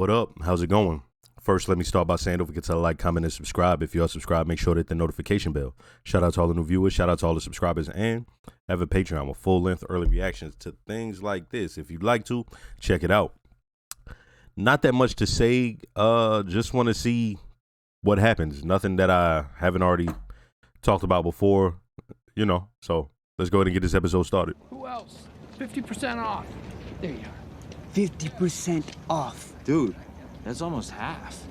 What up? How's it going? First, let me start by saying don't forget to like, comment, and subscribe. If you are subscribed, make sure to hit the notification bell. Shout out to all the new viewers. Shout out to all the subscribers. And I have a Patreon with full-length early reactions to things like this. If you'd like to, check it out. Not that much to say. Just want to see what happens. Nothing that I haven't already talked about before, you know. So let's go ahead and get this episode started. Who else? 50% off. There you are. 50% off. Dude, that's almost half.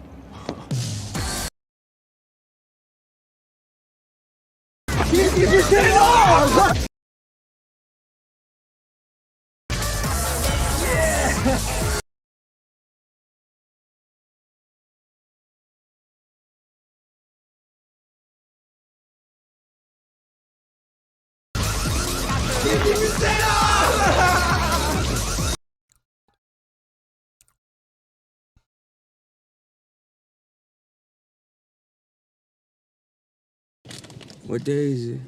What day is it?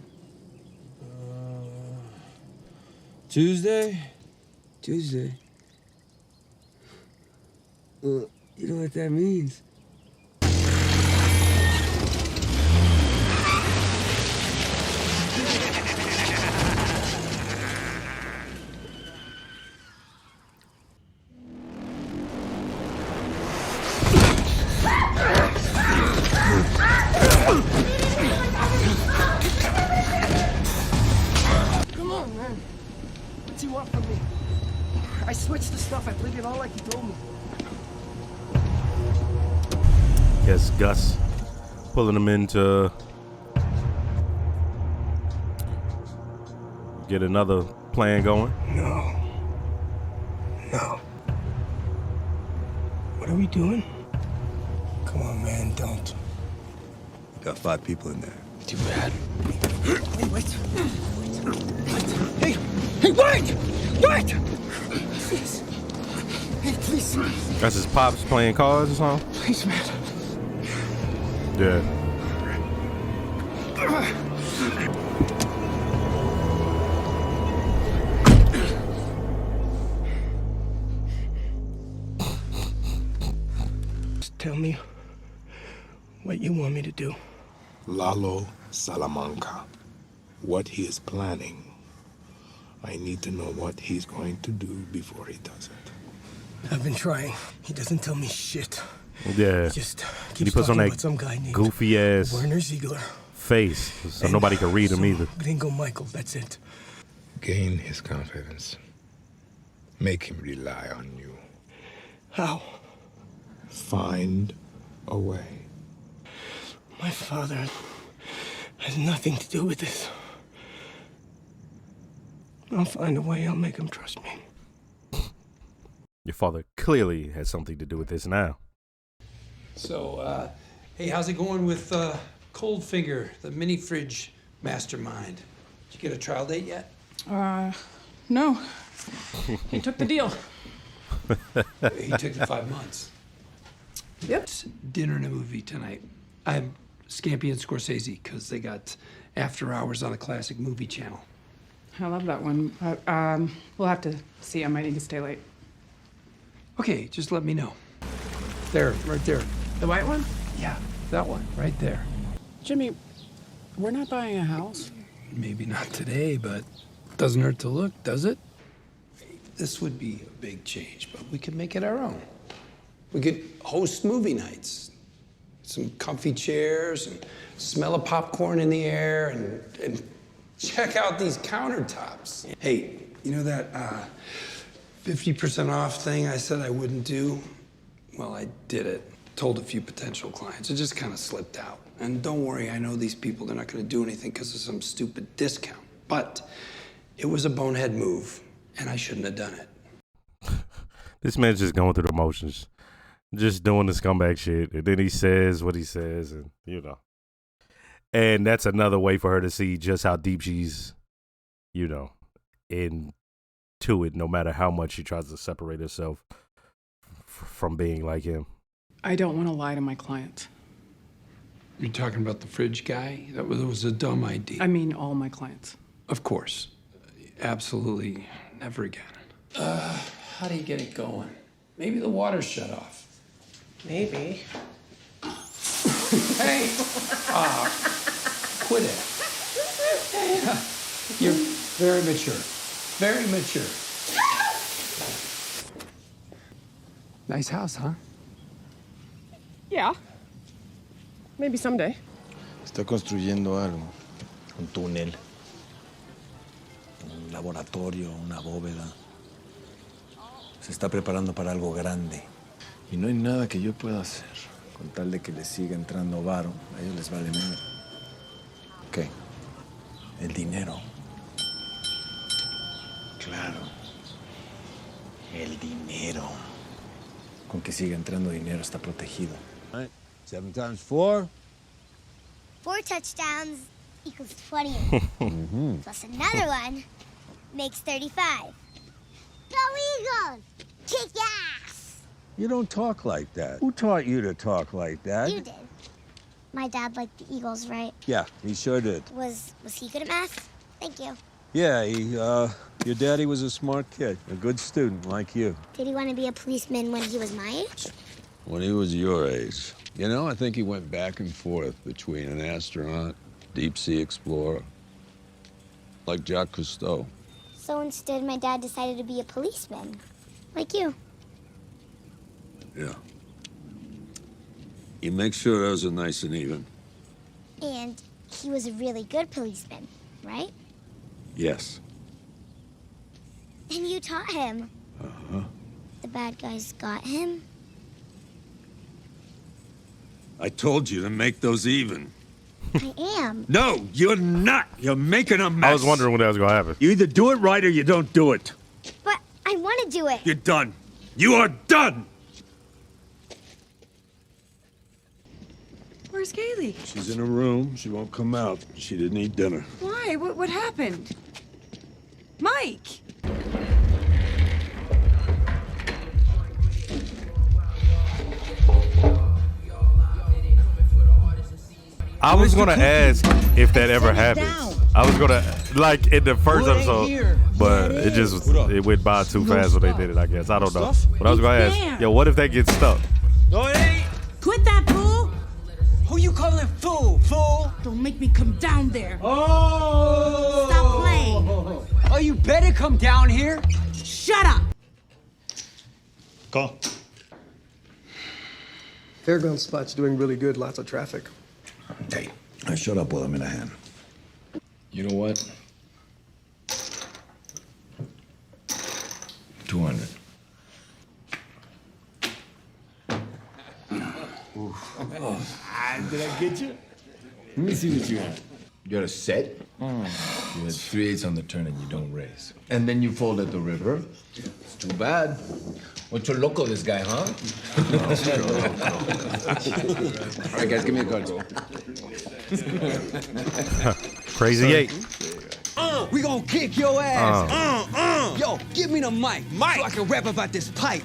Tuesday? Tuesday. Well, you know what that means? Come on, man. What do you want from me? I switched the stuff. I played it all like you told me. Yes, Gus pulling him in to get another plan going. No. No. What are we doing? Come on, man, don't. We got 5 people in there. Too bad. Hey, wait. Hey, wait! Wait! Please. Hey, please. That's his pops playing cards or something? Please, man. Yeah. Just tell me what you want me to do. Lalo Salamanca. What he is planning. I need to know what he's going to do before he does it. I've been trying. He doesn't tell me shit. Yeah. He just He keeps puts on talking that about some guy named goofy ass Werner Ziegler. face so And nobody can read him some either. Gringo Michael, that's it. Gain his confidence. Make him rely on you. How? Find a way. My father has nothing to do with this. I'll find a way. I'll make him trust me. Your father clearly has something to do with this now. So, hey, how's it going with Coldfinger, the mini fridge mastermind? Did you get a trial date yet? No. He took the deal. He took the 5 months. Yep. It's dinner and a movie tonight. I'm Scampi and Scorsese because they got after hours on a classic movie channel. I love that one, but we'll have to see. I might need to stay late. Okay, just let me know. There, right there. The white one? Yeah, that one, right there. Jimmy, we're not buying a house. Maybe not today, but doesn't hurt to look, does it? This would be a big change, but we could make it our own. We could host movie nights. Some comfy chairs and smell of popcorn in the air and check out these countertops. Hey, you know that 50% off thing I said I wouldn't do? Well, I did it. Told a few potential clients. It just kind of slipped out. And don't worry, I know these people, they're not going to do anything because of some stupid discount. But it was a bonehead move, and I shouldn't have done it. This man's just going through the motions. Just doing the scumbag shit. And then he says what he says, and you know. And that's another way for her to see just how deep she's, you know, into it, no matter how much she tries to separate herself from being like him. I don't want to lie to my client. You're talking about the fridge guy? That was a dumb idea. I mean all my clients. Of course. Absolutely never again. How do you get it going? Maybe the water's shut off. Maybe. Hey! Quit it. You're very mature. Very mature. Nice house, huh? Yeah. Maybe someday. Está construyendo algo. Un túnel. Un laboratorio, una bóveda. Se está preparando para algo grande. Y no hay nada que yo pueda hacer. Con tal de que les siga entrando varo, a ellos les vale nada. ¿Qué? El dinero. Claro. El dinero. Con que siga entrando dinero está protegido. 7 times 4. 4 touchdowns equals 20. Plus another one makes 35. Go Eagles! Kick ass! You don't talk like that. Who taught you to talk like that? You did. My dad liked the Eagles, right? Yeah, he sure did. Was he good at math? Thank you. Yeah, your daddy was a smart kid, a good student like you. Did he want to be a policeman when he was my age? When he was your age. You know, I think he went back and forth between an astronaut, deep-sea explorer, like Jacques Cousteau. So instead, my dad decided to be a policeman, like you. Yeah. He makes sure those are nice and even. And he was a really good policeman, right? Yes. And you taught him. Uh-huh. The bad guys got him. I told you to make those even. I am. No, you're not. You're making a mess. I was wondering when that was going to happen. You either do it right or you don't do it. But I want to do it. You're done. You are done. Where's Kaylee? She's in her room. She won't come out. She didn't eat dinner. Why? What happened? Mike! I was gonna ask if that ever happens. I was gonna, like, in the first episode, but it went by too fast when they did it, I guess. I don't know. But I was gonna ask, yo, what if they get stuck? No, it ain't. Quit that, fool! Who you calling fool, fool? Don't make me come down there. Oh! Stop playing. Oh, you better come down here. Shut up! Call. Fairground spot's doing really good. Lots of traffic. Hey, I showed up with him in a hand. You know what? 200. Did I get you? Let me see what you got. You got a set? You had 3/8 on the turn and you don't raise. And then you fold at the river. It's too bad. Mucho loco, this guy, huh? All right, guys, give me a card. Crazy 8. We gonna kick your ass. Yo, give me the mic. So I can rap about this pipe.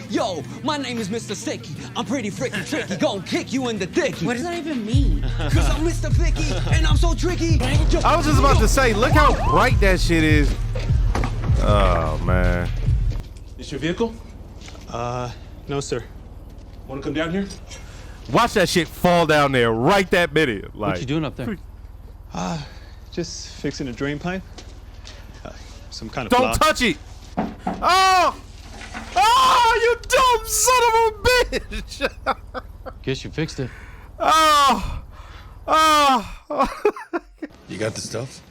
Yo, my name is Mr. Sticky. I'm pretty freaking tricky. Gonna kick you in the dicky. What does that even mean? Cause I'm Mr. Vicky and I'm so tricky. Yo, I was just about to say, look how bright that shit is. Oh, man. This your vehicle? No, sir. Want to come down here? Watch that shit fall down there right that minute. Like, What you doing up there? Just fixing a drain pipe. Some kind of don't touch it. Oh! Oh, you dumb son of a bitch. Guess you fixed it. Oh! Oh! You got the stuff?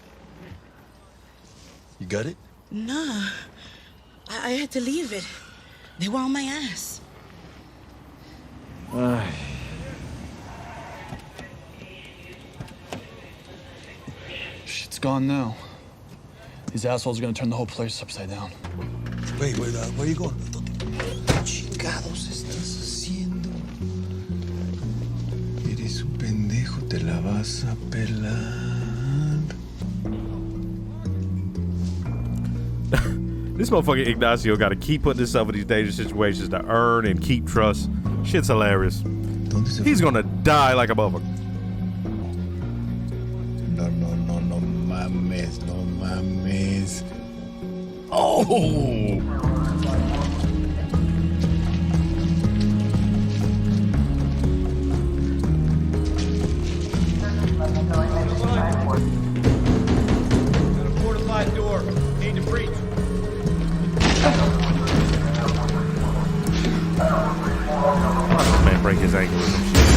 You got it? Nah. I had to leave it. They were on my ass. Shit's gone now. These assholes are gonna turn the whole place upside down. Wait, where you going? Chingados estás haciendo? Eres un pendejo, te la vas a pelar. This motherfucker Ignacio got to keep putting himself in these dangerous situations to earn and keep trust. Shit's hilarious. He's gonna die like a motherfucker. No mames, no mames. Oh! angle or some shit.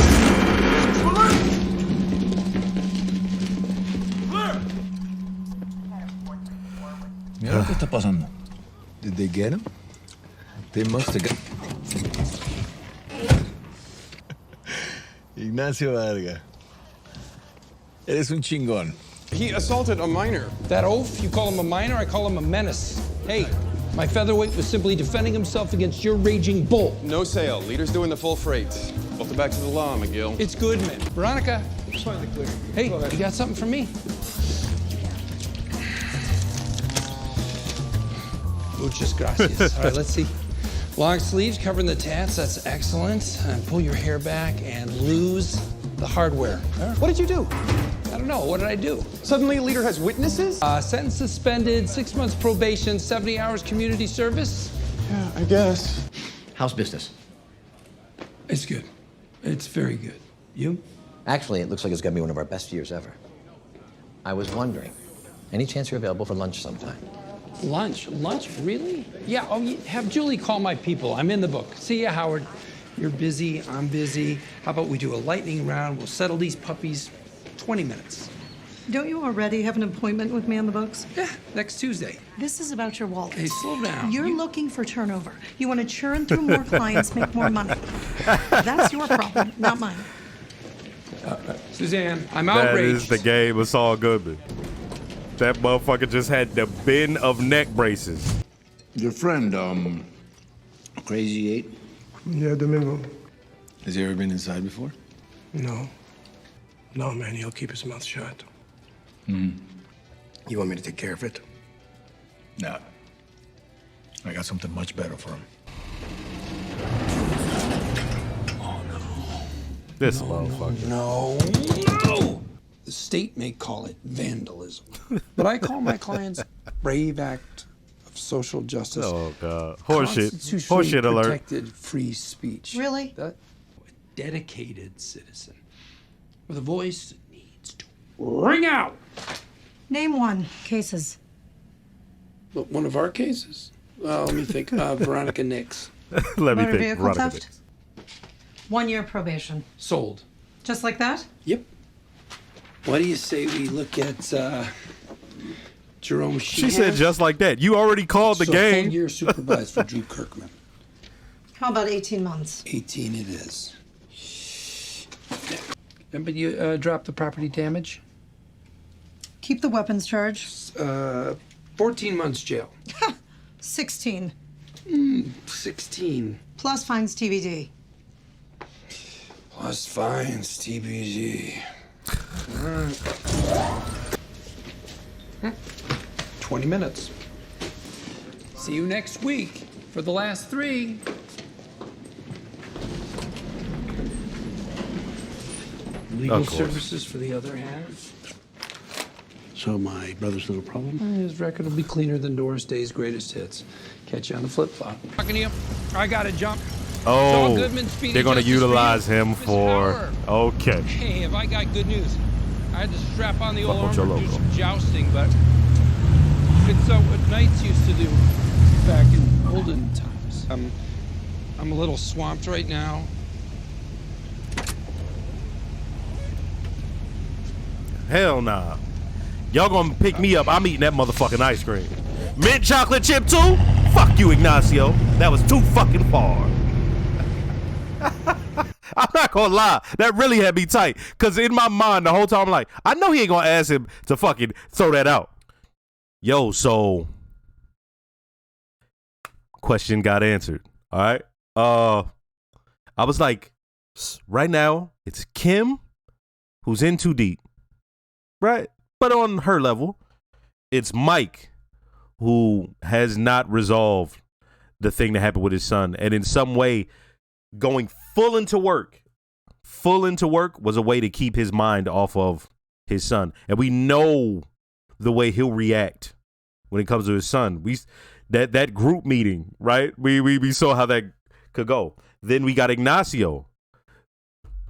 Mira lo que está pasando. Did they get him? They must have got... Ignacio Vargas. Eres un chingón. He assaulted a minor. That oaf, you call him a minor, I call him a menace. Hey, my featherweight was simply defending himself against your raging bull. No sale. Leader's doing the full freight. Welcome back to the law, McGill. It's good, man. Veronica. Hey, you got something for me? Muchas gracias. All right, let's see. Long sleeves covering the tats, that's excellent. And pull your hair back and lose the hardware. What did you do? I don't know. What did I do? Suddenly, Leader has witnesses? Sentence suspended, 6 months probation, 70 hours community service. Yeah, I guess. How's business? It's good. It's very good. You? Actually, it looks like it's gonna be one of our best years ever. I was wondering, any chance you're available for lunch sometime? Lunch? Lunch? Really? Yeah, have Julie call my people. I'm in the book. See ya, Howard. You're busy, I'm busy. How about we do a lightning round? We'll settle these puppies 20 minutes. Don't you already have an appointment with me on the books? Yeah, next Tuesday. This is about your wallet. Hey, slow down. You're looking for turnover. You want to churn through more clients, make more money. That's your problem, not mine. Suzanne, I'm That outraged. is the game of Saul Goodman. That motherfucker just had the bin of neck braces. Your friend, Crazy 8? Yeah, Domingo. Has he ever been inside before? No. No, man, he'll keep his mouth shut. Hmm. You want me to take care of it? No. I got something much better for him. This motherfucker. No! The state may call it vandalism, but I call my clients brave act of social justice. Oh, God. Horseshit. Constitutionally Horseshit alert. protected free speech. Really? A dedicated citizen with a voice that needs to ring out. Name one. Cases. But one of our cases? Well, let me think. Veronica Nix. Let me Motor think. vehicle Veronica theft? Nix. 1 year probation. Sold. Just like that? Yep. Why do you say we look at Jerome Sheehan? She said just like that. You already called the So game. full year supervised for Drew Kirkman. How about 18 months? 18 it is. Remember you dropped the property damage? Keep the weapons charge. 14 months jail. 16. 16. Plus fines TBD. Plus fines, TBD. 20 minutes. See you next week for the last 3. Legal Of course. services for the other half. So my brother's no problem? His record will be cleaner than Doris Day's greatest hits. Catch you on the flip-flop. Talking to you. I gotta jump. Saul Oh, Goodman, Speedy they're going to Justice for utilize you. him for. Howard. Okay. Hey, have I got good news? I had to strap on the old Fuck with armor your and do logo. some jousting, but it's what knights used to do back in olden times. I'm a little swamped right now. Hell nah. Y'all gonna pick me up. I'm eating that motherfucking ice cream. Mint chocolate chip too? Fuck you, Ignacio. That was too fucking far. I'm not gonna lie. That really had me tight. Cause in my mind the whole time I'm like, I know he ain't gonna ask him to fucking throw that out. Yo, so question got answered. All right. I was like, right now it's Kim who's in too deep. Right? But on her level, it's Mike who has not resolved the thing that happened with his son. And in some way, going full into work was a way to keep his mind off of his son. And we know the way he'll react when it comes to his son. That group meeting, right? We saw how that could go. Then we got Ignacio.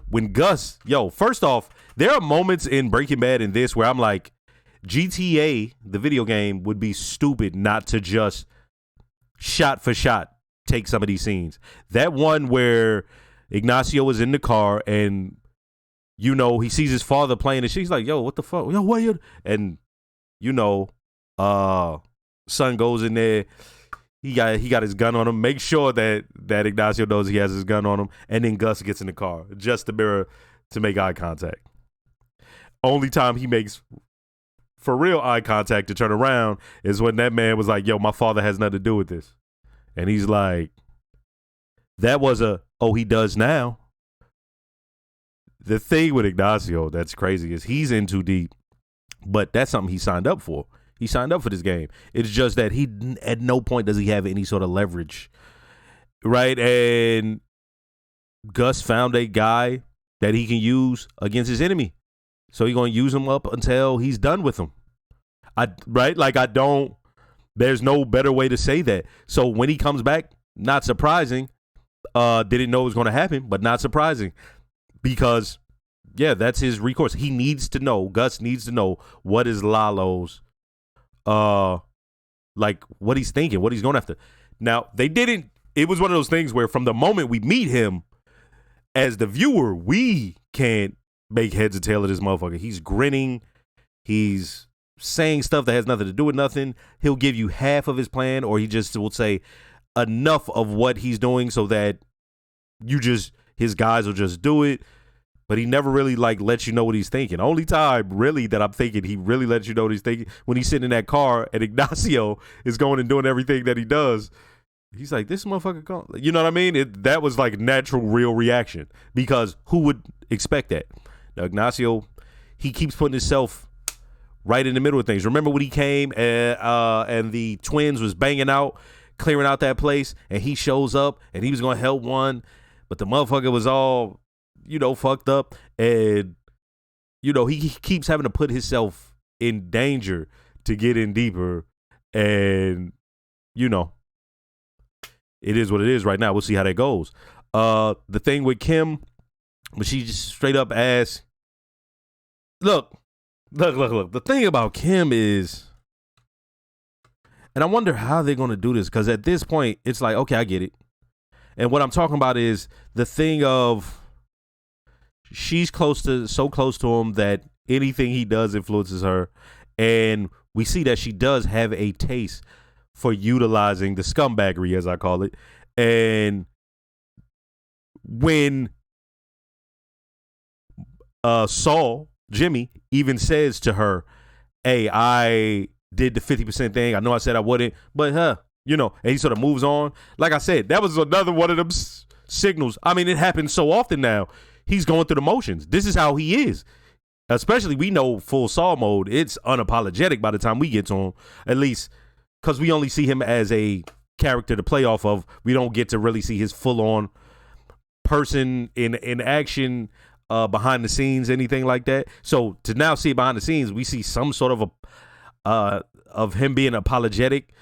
When Gus, first off, there are moments in Breaking Bad in this where I'm like, GTA, the video game, would be stupid not to just shot for shot take some of these scenes. That one where Ignacio is in the car, and you know, he sees his father playing, and she's like, "Yo, what the fuck? Yo, what you?" And you know, son goes in there. He got his gun on him. Make sure that Ignacio knows he has his gun on him, and then Gus gets in the car just to make eye contact. Only time he makes for real eye contact to turn around is when that man was like, "Yo, my father has nothing to do with this," and he's like, "That was he does now." The thing with Ignacio that's crazy is he's in too deep, but that's something he signed up for. He signed up for this game. It's just that he at no point does he have any sort of leverage, right? And Gus found a guy that he can use against his enemy, so he's gonna use him up until he's done with him. There's no better way to say that. So when he comes back, not surprising. Didn't know it was gonna happen, but not surprising. Because, yeah, that's his recourse. He needs to know. Gus needs to know what is Lalo's, like what he's thinking, what he's going after. Now, they didn't. It was one of those things where from the moment we meet him, as the viewer, we can't make heads or tail of this motherfucker. He's grinning. He's saying stuff that has nothing to do with nothing. He'll give you half of his plan, or he just will say enough of what he's doing so that his guys will just do it, but he never really lets you know what he's thinking. Only time really that I'm thinking he really lets you know what he's thinking when he's sitting in that car and Ignacio is going and doing everything that he does. He's like, this motherfucker gone. You know what I mean? That was like natural, real reaction, because who would expect that? Now, Ignacio, he keeps putting himself right in the middle of things. Remember when he came and the twins was banging out, clearing out that place, and he shows up and he was going to help one, but the motherfucker was all, fucked up. And, he keeps having to put himself in danger to get in deeper. And, it is what it is right now. We'll see how that goes. The thing with Kim, when she just straight up asked, look. The thing about Kim is, and I wonder how they're going to do this, because at this point, it's like, okay, I get it. And what I'm talking about is the thing of she's so close to him that anything he does influences her. And we see that she does have a taste for utilizing the scumbaggery, as I call it. And when Saul, Jimmy, even says to her, hey, I did the 50% thing. I know I said I wouldn't, but and he sort of moves on. Like I said, that was another one of them signals. I mean, it happens so often now. He's going through the motions. This is how he is. Especially, we know full Saul mode. It's unapologetic by the time we get to him, at least because we only see him as a character to play off of. We don't get to really see his full-on person in action, behind the scenes, anything like that. So to now see it behind the scenes, we see some sort of him being apologetic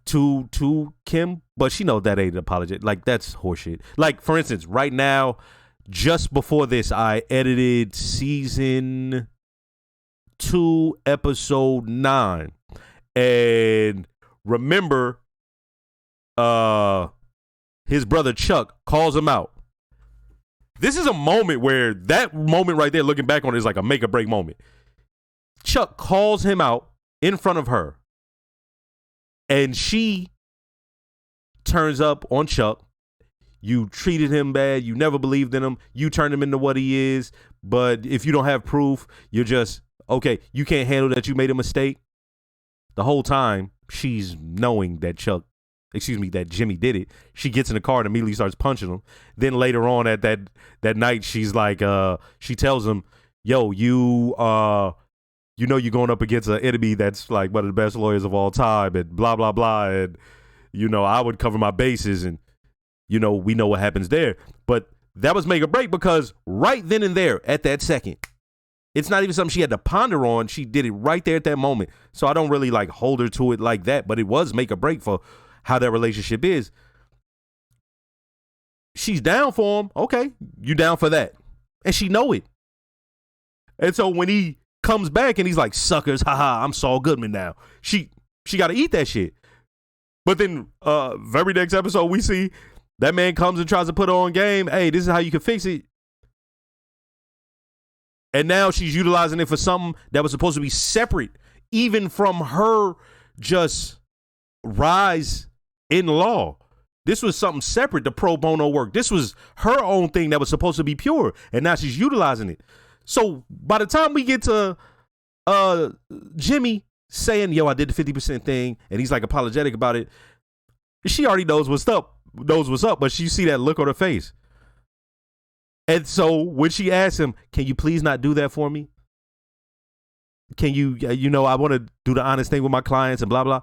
to Kim, but she knows that ain't apologetic. Like, that's horseshit. Like, for instance, right now, just before this, I edited season 2, episode 9, and remember, his brother Chuck calls him out. This is a moment where that moment right there, looking back on it, is like a make or break moment. Chuck calls him out in front of her, and she turns up on Chuck. You treated him bad. You never believed in him. You turned him into what he is. But if you don't have proof, you're just, okay, you can't handle that you made a mistake. The whole time, she's knowing that that Jimmy did it. She gets in the car and immediately starts punching him. Then later on at that night, she's like, she tells him, yo, you're going up against an enemy that's like one of the best lawyers of all time, and blah, blah, blah. And, I would cover my bases, and, we know what happens there. But that was make or break, because right then and there at that second, it's not even something she had to ponder on. She did it right there at that moment. So I don't really hold her to it like that, but it was make or break for how that relationship is. She's down for him. Okay, you down for that. And she know it. And so when he comes back and he's like, suckers, haha, I'm Saul Goodman now. She got to eat that shit. But then very next episode, we see That man comes and tries to put her on game. Hey, this is how you can fix it. And now she's utilizing it for something that was supposed to be separate, even from her just rise in law. This was something separate, the pro bono work. This was her own thing that was supposed to be pure, and now she's utilizing it. So by the time we get to Jimmy saying, yo, I did the 50% thing, and he's like apologetic about it, she already knows what's up, but you see that look on her face. And so when she asks him, can you please not do that for me? Can you, I want to do the honest thing with my clients and blah, blah.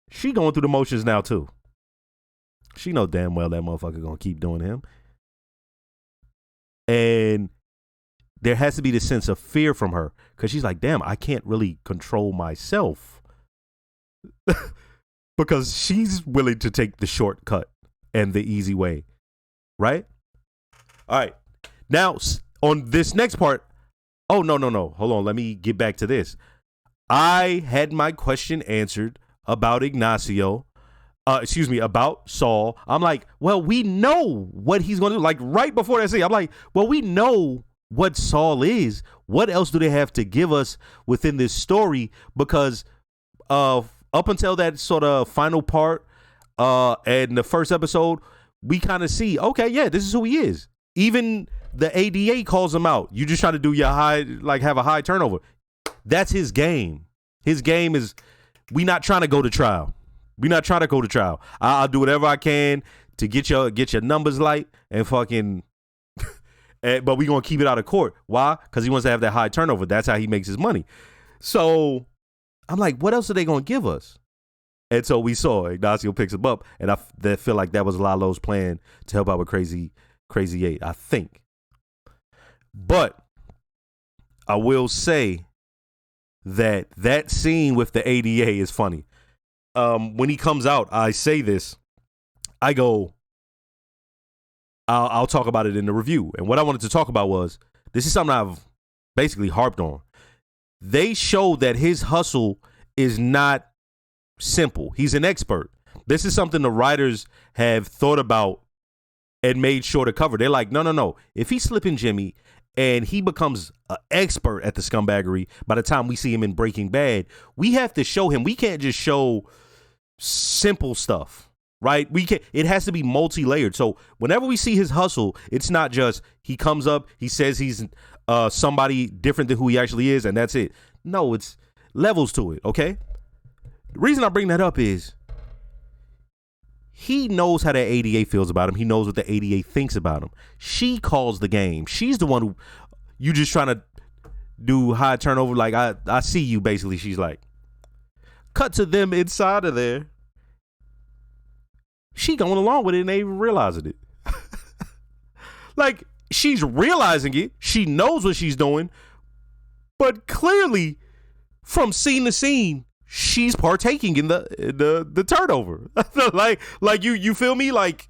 She going through the motions now too. She know damn well that motherfucker going to keep doing him. And there has to be this sense of fear from her because she's like, damn, I can't really control myself. Because she's willing to take the shortcut and the easy way. Right? All right. Now, on this next part, oh, no. Hold on. Let me get back to this. I had my question answered about Ignacio. About Saul. I'm like, well, we know what he's going to do. Like, right before that scene, I'm like, well, we know what Saul is. What else do they have to give us within this story? Because up until that sort of final part and the first episode, we kind of see, okay, yeah, this is who he is. Even the ADA calls him out. You just trying to do your have a high turnover. That's his game. His game is, we not trying to go to trial. We not trying to go to trial. I'll do whatever I can to get your numbers light and fucking, but we going to keep it out of court. Why? Because he wants to have that high turnover. That's how he makes his money. So I'm like, what else are they going to give us? And so we saw Ignacio picks him up, and I feel like that was Lalo's plan to help out with Crazy 8, I think. But I will say that scene with the ADA is funny. When he comes out, I say this. I go, I'll talk about it in the review. And what I wanted to talk about was, this is something I've basically harped on. They show that his hustle is not simple. He's an expert. This is something the writers have thought about and made sure to cover. They're like, no. If he's slipping Jimmy and he becomes an expert at the scumbaggery by the time we see him in Breaking Bad, we have to show him. We can't just show simple stuff, right? It has to be multi-layered. So whenever we see his hustle, it's not just he comes up, he says he's somebody different than who he actually is, and that's it. No, it's levels to it, okay? The reason I bring that up is he knows how that ADA feels about him. He knows what the ADA thinks about him. She calls the game. She's the one who, you just trying to do high turnover. Like, I see you, basically. She's like, cut to them inside of there. She going along with it and they even realizing it. Like, she's realizing it. She knows what she's doing. But clearly, from scene to scene, she's partaking in the turnover. like you feel me? Like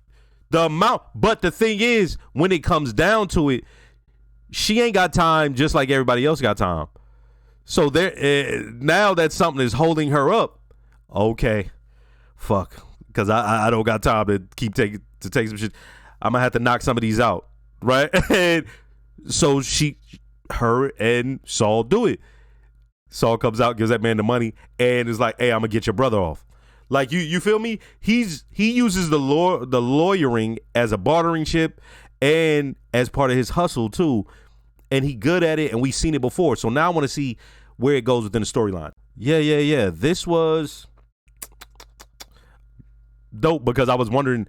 the amount. But the thing is, when it comes down to it, she ain't got time just like everybody else got time. So there now that something is holding her up. Okay, fuck, because I don't got time to take some shit. I'm gonna have to knock some of these out, right? And so her and Saul do it. Saul comes out, gives that man the money, and is like, hey, I'm gonna get your brother off. Like, you feel me? He uses the lawyering as a bartering chip and as part of his hustle too. And he good at it, and we've seen it before. So now I want to see where it goes within the storyline. Yeah. This was dope because I was wondering.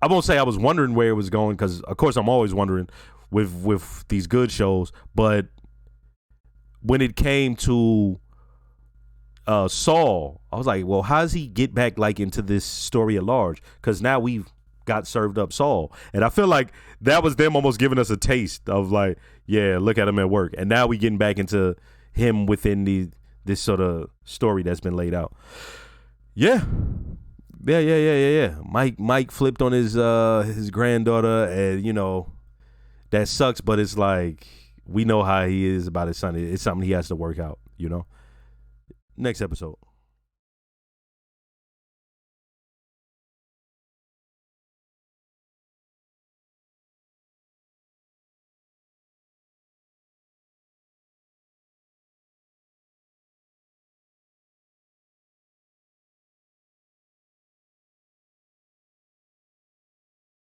I won't say I was wondering where it was going because, of course, I'm always wondering with these good shows. But when it came to Saul, I was like, well, how does he get back like into this story at large? Because now we've got served up Saul, and I feel like that was them almost giving us a taste of like, yeah, look at him at work, and now we getting back into him within this sort of story that's been laid out. Yeah. Mike flipped on his granddaughter, and that sucks, but it's like we know how he is about his son. It's something he has to work out. Next episode.